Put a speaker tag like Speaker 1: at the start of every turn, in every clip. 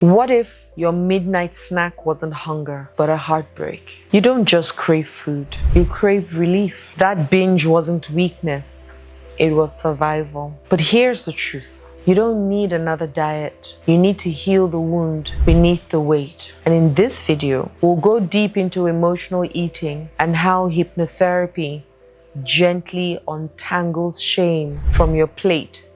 Speaker 1: What if your midnight snack wasn't hunger, but a heartbreak? You don't just crave food, you crave relief. That binge wasn't weakness, it was survival. But here's the truth. You don't need another diet. You need to heal the wound beneath the weight. And in this video, we'll go deep into emotional eating and how hypnotherapy gently untangles shame from your plate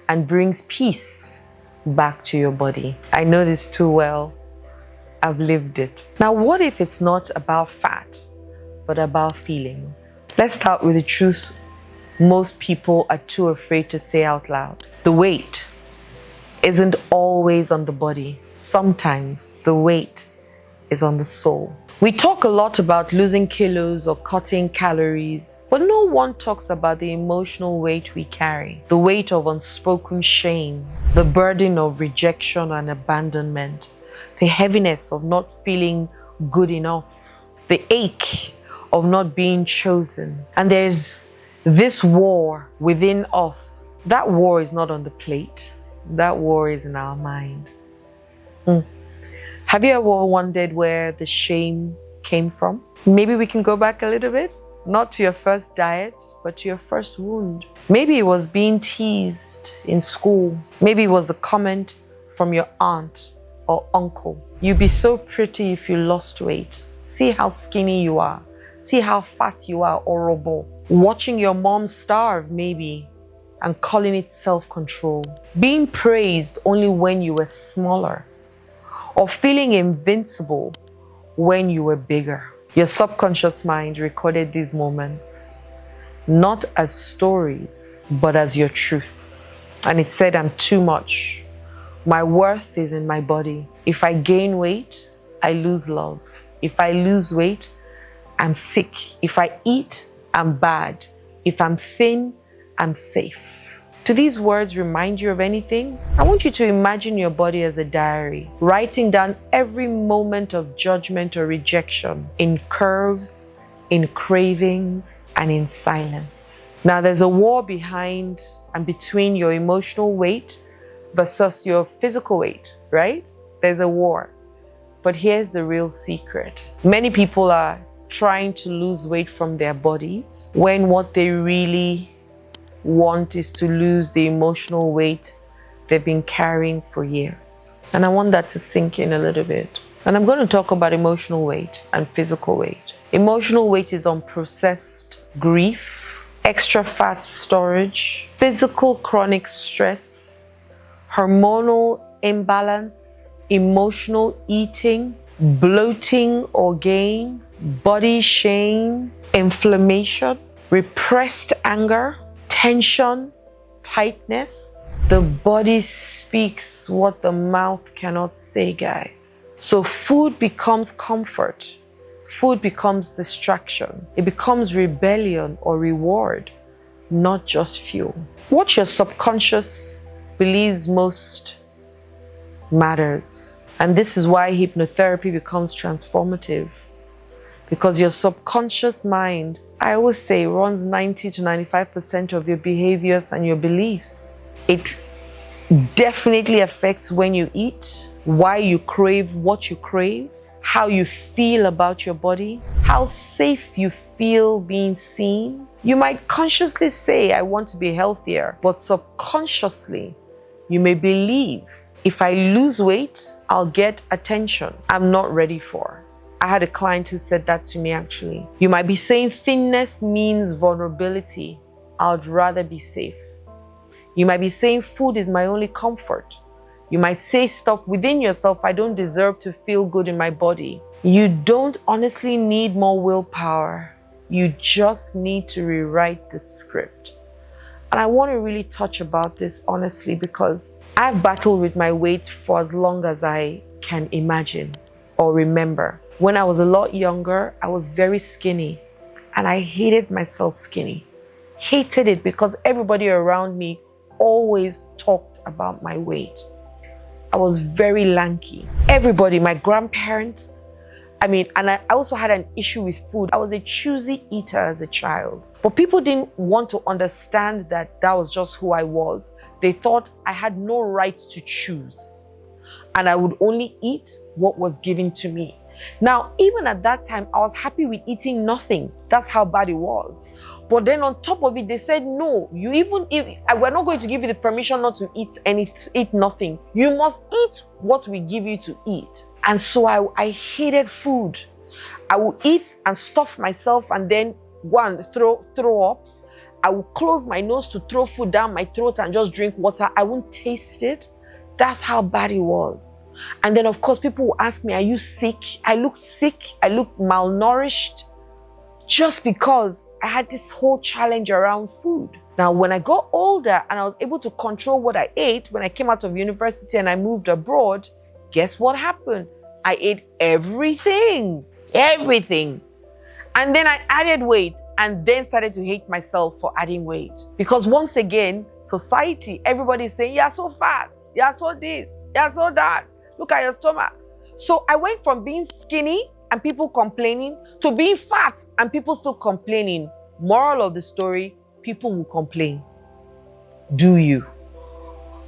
Speaker 1: and brings peace back to your body. I know this too well. I've lived it. Now, what if it's not about fat, but about feelings? Let's start with the truth most people are too afraid to say out loud. The weight isn't always on the body. Sometimes the weight is on the soul. We talk a lot about losing kilos or cutting calories, but no one talks about the emotional weight we carry, the weight of unspoken shame, the burden of rejection and abandonment, the heaviness of not feeling good enough, the ache of not being chosen. And there's this war within us. That war is not on the plate. That war is in our mind. Have you ever wondered where the shame came from? Maybe we can go back a little bit, not to your first diet, but to your first wound. Maybe it was being teased in school. Maybe it was the comment from your aunt or uncle. You'd be so pretty if you lost weight. See how skinny you are. See how fat you are, horrible. Watching your mom starve, maybe, and calling it self-control. Being praised only when you were smaller, or feeling invincible when you were bigger. Your subconscious mind recorded these moments, not as stories, but as your truths. And it said, I'm too much. My worth is in my body. If I gain weight, I lose love. If I lose weight, I'm sick. If I eat, I'm bad. If I'm thin, I'm safe. Do these words remind you of anything? I want you to imagine your body as a diary, writing down every moment of judgment or rejection in curves, in cravings, and in silence. Now, there's a war behind and between your emotional weight versus your physical weight, right? There's a war. But here's the real secret. Many people are trying to lose weight from their bodies when what they really want is to lose the emotional weight they've been carrying for years. And I want that to sink in a little bit. And I'm going to talk about emotional weight and physical weight. Emotional weight is unprocessed grief, extra fat storage, physical chronic stress, hormonal imbalance, emotional eating, bloating or gain, body shame, inflammation, repressed anger, tension, tightness. The body speaks what the mouth cannot say, guys. So food becomes comfort. Food becomes distraction. It becomes rebellion or reward, not just fuel. What your subconscious believes most matters. And this is why hypnotherapy becomes transformative. Because your subconscious mind, I always say, runs 90 to 95% of your behaviors and your beliefs. It definitely affects when you eat, why you crave what you crave, how you feel about your body, how safe you feel being seen. You might consciously say, I want to be healthier, but subconsciously, you may believe, if I lose weight, I'll get attention I'm not ready for. I had a client who said that to me actually. You might be saying thinness means vulnerability. I'd rather be safe. You might be saying food is my only comfort. You might say stuff within yourself, I don't deserve to feel good in my body. You don't honestly need more willpower. You just need to rewrite the script. And I want to really touch about this honestly because I've battled with my weight for as long as I can imagine or remember. When I was a lot younger, I was very skinny and I hated myself skinny. Hated it because everybody around me always talked about my weight. I was very lanky. Everybody, my grandparents, and I also had an issue with food. I was a choosy eater as a child. But people didn't want to understand that that was just who I was. They thought I had no right to choose. and I would only eat what was given to me. Now, even at that time, I was happy with eating nothing. That's how bad it was. But then on top of it, they said, no, we're not going to give you the permission not to eat nothing. You must eat what we give you to eat. And so I hated food. I would eat and stuff myself and then go and throw up. I would close my nose to throw food down my throat and just drink water. I wouldn't taste it. That's how bad it was. And then, of course, people will ask me, are you sick? I look sick. I look malnourished, just because I had this whole challenge around food. Now, when I got older and I was able to control what I ate, when I came out of university and I moved abroad, guess what happened? I ate everything. And then I added weight and then started to hate myself for adding weight. Because once again, society, everybody's saying, you're so fat, you're so this, you're so that. Look at your stomach. So I went from being skinny and people complaining to being fat and people still complaining. Moral of the story, people will complain. Do you?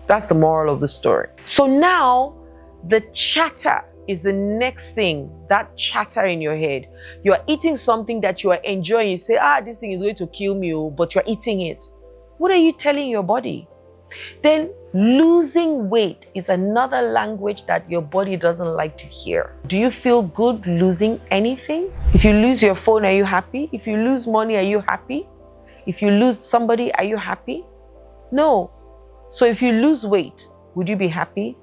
Speaker 1: That's the moral of the story. So now the chatter is the next thing, that chatter in your head. You are eating something that you are enjoying. You say, this thing is going to kill me, but you're eating it. What are you telling your body? Then losing weight is another language that your body doesn't like to hear. Do you feel good losing anything? If you lose your phone, are you happy? If you lose money, are you happy? If you lose somebody, are you happy? No. So if you lose weight, would you be happy?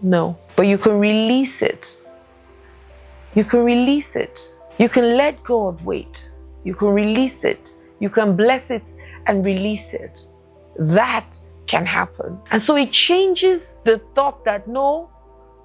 Speaker 1: No. But you can release it. You can release it. You can let go of weight. You can release it. You can bless it and release it. That can happen. And so it changes the thought that no,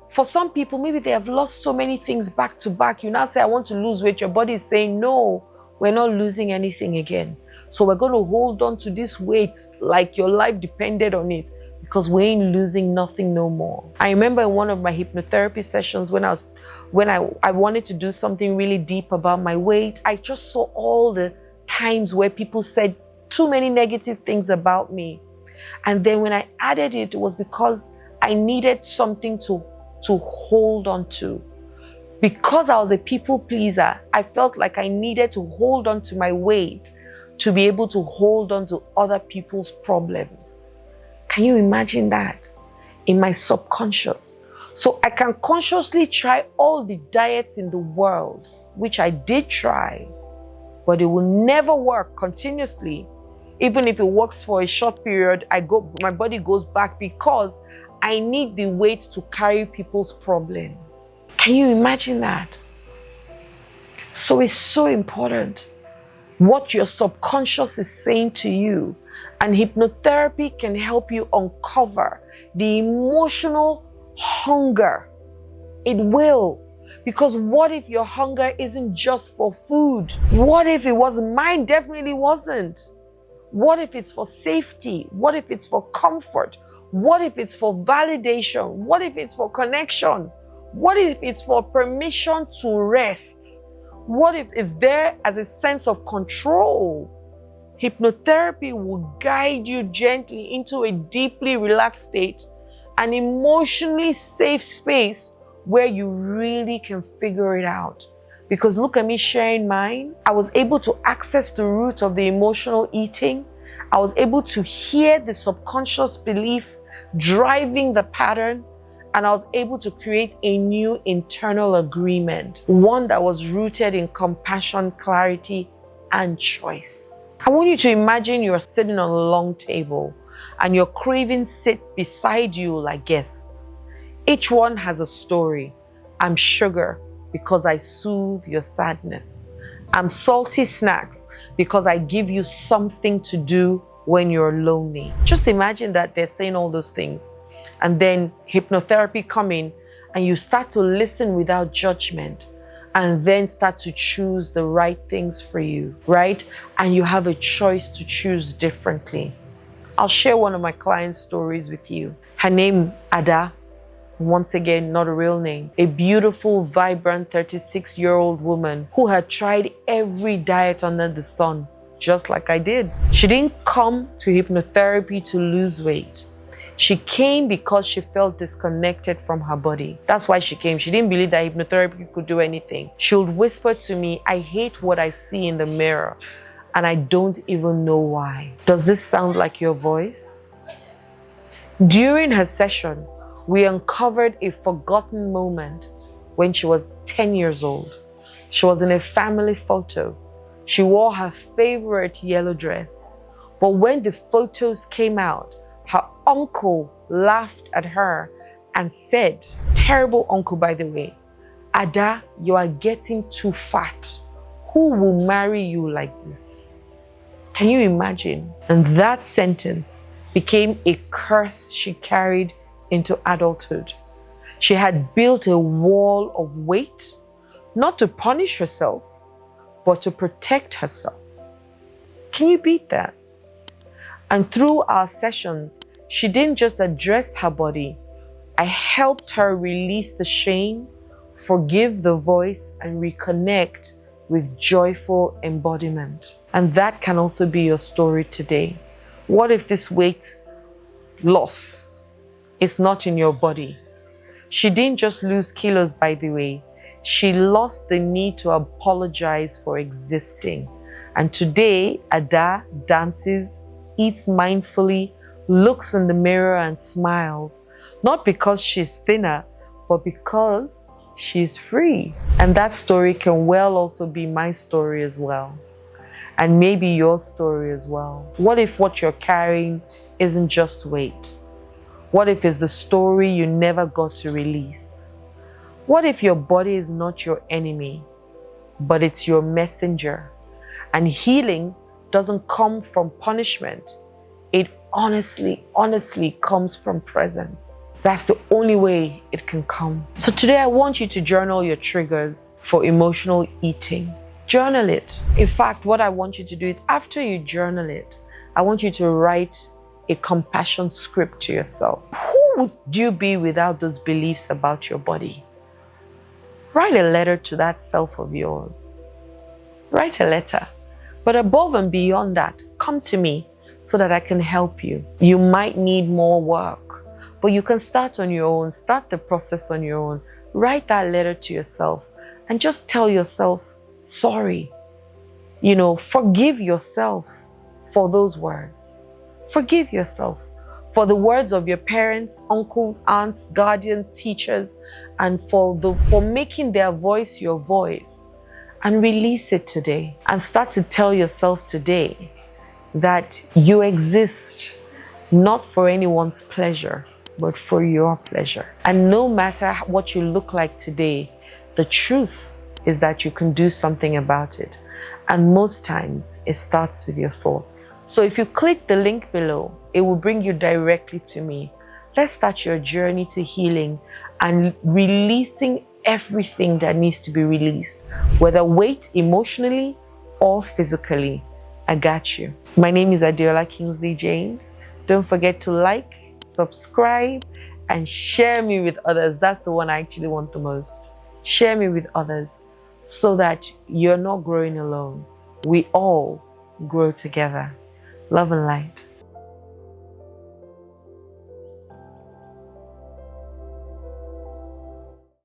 Speaker 1: for some people, maybe they have lost so many things back to back. You now say, I want to lose weight. Your body is saying, no, we're not losing anything again. So we're going to hold on to this weight like your life depended on it, because we ain't losing nothing no more. I remember in one of my hypnotherapy sessions when I wanted to do something really deep about my weight, I just saw all the times where people said too many negative things about me. And then when I added it, it was because I needed something to hold on to. Because I was a people pleaser, I felt like I needed to hold on to my weight to be able to hold on to other people's problems. Can you imagine that? In my subconscious. So I can consciously try all the diets in the world, which I did try, but it will never work continuously. Even if it works for a short period, my body goes back because I need the weight to carry people's problems. Can you imagine that? So it's so important what your subconscious is saying to you. And hypnotherapy can help you uncover the emotional hunger. It will. Because what if your hunger isn't just for food? What if it wasn't? Mine definitely wasn't. What if it's for safety? What if it's for comfort? What if it's for validation? What if it's for connection? What if it's for permission to rest? What if it's there as a sense of control? Hypnotherapy will guide you gently into a deeply relaxed state, an emotionally safe space where you really can figure it out. Because look at me sharing mine. I was able to access the root of the emotional eating. I was able to hear the subconscious belief driving the pattern. And I was able to create a new internal agreement, one that was rooted in compassion, clarity, and choice. I want you to imagine you're sitting on a long table and your cravings sit beside you like guests. Each one has a story. I'm sugar because I soothe your sadness. I'm salty snacks because I give you something to do when you're lonely. Just imagine that they're saying all those things. And then hypnotherapy come in and you start to listen without judgment and then start to choose the right things for you, right? And you have a choice to choose differently. I'll share one of my clients' stories with you. Her name, Ada, once again, not a real name. A beautiful, vibrant 36-year-old woman who had tried every diet under the sun, just like I did. She didn't come to hypnotherapy to lose weight. She came because she felt disconnected from her body. That's why she came. She didn't believe that hypnotherapy could do anything. She would whisper to me, I hate what I see in the mirror, and I don't even know why. Does this sound like your voice? During her session, we uncovered a forgotten moment when she was 10 years old. She was in a family photo. She wore her favorite yellow dress. But when the photos came out, her uncle laughed at her and said, terrible uncle by the way, Ada, you are getting too fat. Who will marry you like this? Can you imagine? And that sentence became a curse she carried into adulthood. She had built a wall of weight, not to punish herself, but to protect herself. Can you beat that? And through our sessions, she didn't just address her body. I helped her release the shame, forgive the voice, and reconnect with joyful embodiment. And that can also be your story today. What if this weight loss is not in your body? She didn't just lose kilos, by the way. She lost the need to apologize for existing. And today, Ada dances, eats mindfully, looks in the mirror and smiles, not because she's thinner, but because she's free. And that story can well also be my story as well. And maybe your story as well. What if what you're carrying isn't just weight? What if it's the story you never got to release? What if your body is not your enemy, but it's your messenger? And healing doesn't come from punishment. It honestly comes from presence. That's the only way it can come. So today I want you to journal your triggers for emotional eating. Journal it. In fact, what I want you to do is after you journal it, I want you to write a compassion script to yourself. Who would you be without those beliefs about your body? Write a letter to that self of yours. Write a letter. But above and beyond that, come to me so that I can help you. You might need more work, but you can start on your own. Start the process on your own. Write that letter to yourself and just tell yourself, sorry. Forgive yourself for those words. Forgive yourself for the words of your parents, uncles, aunts, guardians, teachers, and for making their voice your voice. And release it today. And start to tell yourself today that you exist not for anyone's pleasure, but for your pleasure. And no matter what you look like today, the truth is that you can do something about it. And most times it starts with your thoughts. So if you click the link below, it will bring you directly to me. Let's start your journey to healing and releasing everything that needs to be released, whether weight, emotionally or physically. I got you. My name is Adeola Kingsley James. Don't forget to like, subscribe, and share me with others. That's the one I actually want the most. Share me with others so that you're not growing alone. We all grow together. Love and light.